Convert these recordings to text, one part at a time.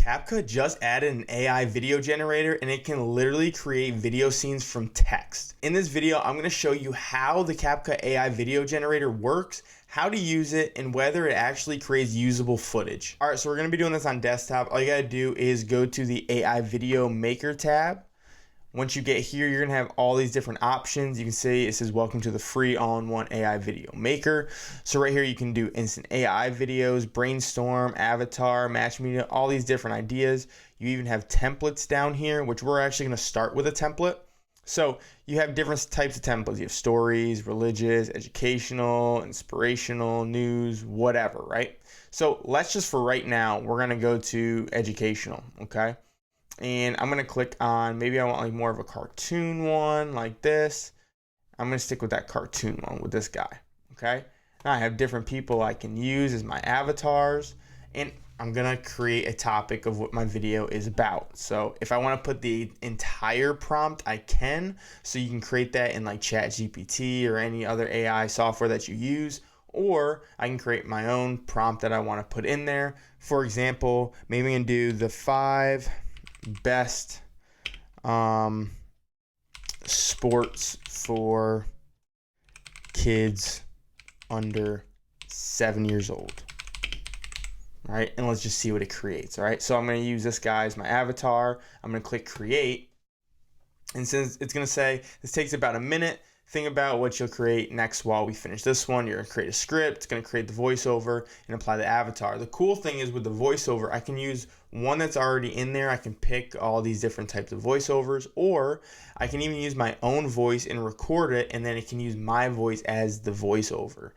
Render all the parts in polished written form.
CapCut just added an AI video generator and it can literally create video scenes from text. In this video, I'm going to show you how the CapCut AI video generator works, how to use it, and whether it actually creates usable footage. All right, so we're going to be doing this on desktop. All you got to do is go to the AI Video Maker tab. Once you get here, you're gonna have all these different options. You can see it says welcome to the free all-in-one AI video maker. So right here you can do instant AI videos, brainstorm, avatar, match media, all these different ideas. You even have templates down here, which we're actually gonna start with a template. So you have different types of templates. You have stories, religious, educational, inspirational, news, whatever, right? So let's just, for right now, we're gonna go to educational, okay? And I'm gonna click on, maybe I want like more of a cartoon one like this. I'm gonna stick with that cartoon one with this guy, okay? Now I have different people I can use as my avatars, and I'm gonna create a topic of what my video is about. So if I wanna put the entire prompt, I can. So you can create that in like ChatGPT or any other AI software that you use, or I can create my own prompt that I wanna put in there. For example, maybe I'm gonna do the 5 best sports for kids under 7 years old. All right, and let's just see what it creates. All right, so I'm going to use this guy as my avatar. I'm going to click create, and since it's going to say this takes about a minute, think about what you'll create next while we finish this one. You're going to create a script, it's going to create the voiceover and apply the avatar. The cool thing is with the voiceover, I can use one that's already in there. I can pick all these different types of voiceovers, or I can even use my own voice and record it, and then it can use my voice as the voiceover.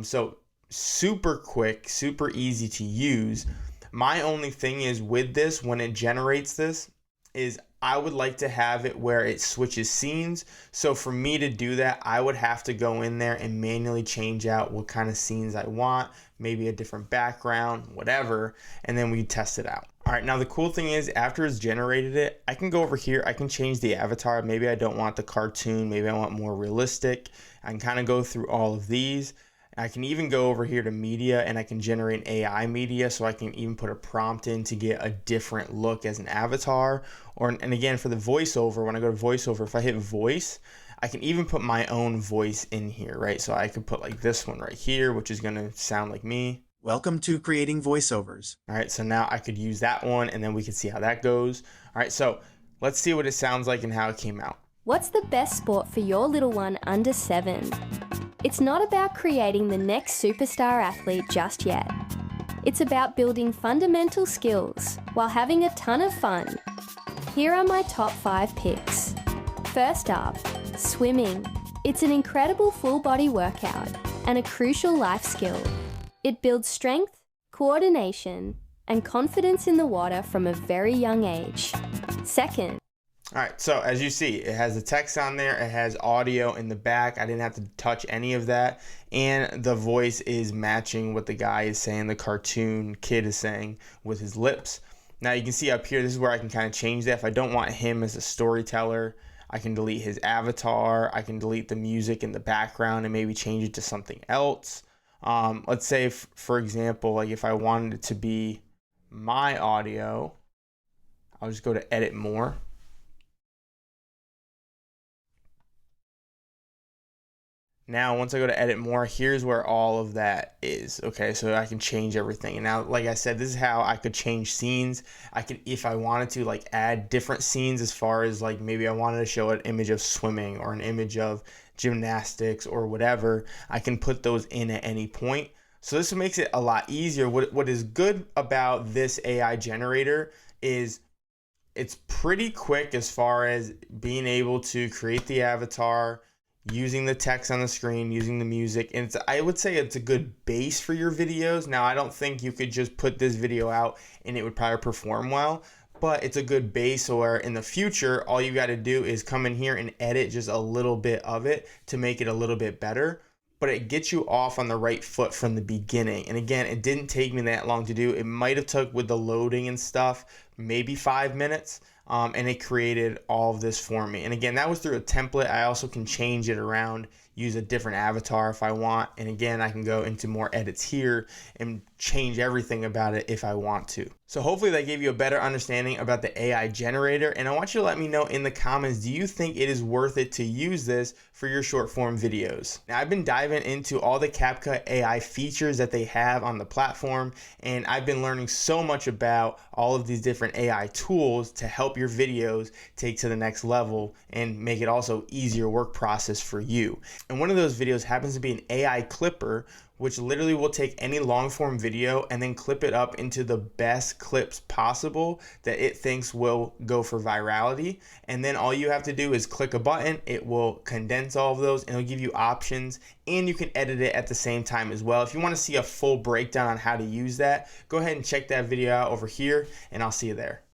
So super quick, super easy to use. My only thing is with this, when it generates this, is I would like to have it where it switches scenes. So for me to do that, I would have to go in there and manually change out what kind of scenes I want, maybe a different background, whatever, and then we test it out. All right, now the cool thing is after it's generated it, I can go over here, I can change the avatar. Maybe I don't want the cartoon, maybe I want more realistic. I can kind of go through all of these. I can even go over here to media and I can generate AI media, so I can even put a prompt in to get a different look as an avatar. And again, for the voiceover, when I go to voiceover, if I hit voice, I can even put my own voice in here, right? So I could put like this one right here, which is gonna sound like me. Welcome to creating voiceovers. All right, so now I could use that one and then we can see how that goes. All right, so let's see what it sounds like and how it came out. What's the best sport for your little one under 7? It's not about creating the next superstar athlete just yet. It's about building fundamental skills while having a ton of fun. Here are my top 5 picks. First up, swimming. It's an incredible full body workout and a crucial life skill. It builds strength, coordination, and confidence in the water from a very young age. Second, all right, so as you see, it has the text on there, it has audio in the back. I didn't have to touch any of that, and the voice is matching what the guy is saying, the cartoon kid is saying with his lips. Now you can see up here, this is where I can kind of change that. If I don't want him as a storyteller, I can delete his avatar, I can delete the music in the background and maybe change it to something else. Let's say, for example, like if I wanted it to be my audio, I'll just go to edit more. Now, once I go to edit more, here's where all of that is. Okay, so I can change everything. And now, like I said, this is how I could change scenes. I could, if I wanted to, like add different scenes as far as like maybe I wanted to show an image of swimming or an image of gymnastics or whatever, I can put those in at any point. So this makes it a lot easier. What is good about this AI generator is it's pretty quick as far as being able to create the avatar, using the text on the screen, using the music, and I would say it's a good base for your videos. Now, I don't think you could just put this video out and it would probably perform well, but it's a good base where in the future, all you got to do is come in here and edit just a little bit of it to make it a little bit better, but it gets you off on the right foot from the beginning. And again, it didn't take me that long to do. It might have took with the loading and stuff, maybe 5 minutes. And it created all of this for me. And again, that was through a template. I also can change it around, use a different avatar if I want. And again, I can go into more edits here and change everything about it if I want to. So hopefully that gave you a better understanding about the AI generator, and I want you to let me know in the comments, do you think it is worth it to use this for your short form videos? Now, I've been diving into all the CapCut AI features that they have on the platform, and I've been learning so much about all of these different AI tools to help your videos take to the next level and make it also easier work process for you. And one of those videos happens to be an AI clipper, which literally will take any long form video and then clip it up into the best clips possible that it thinks will go for virality. And then all you have to do is click a button, it will condense all of those and it'll give you options, and you can edit it at the same time as well. If you want to see a full breakdown on how to use that, go ahead and check that video out over here, and I'll see you there.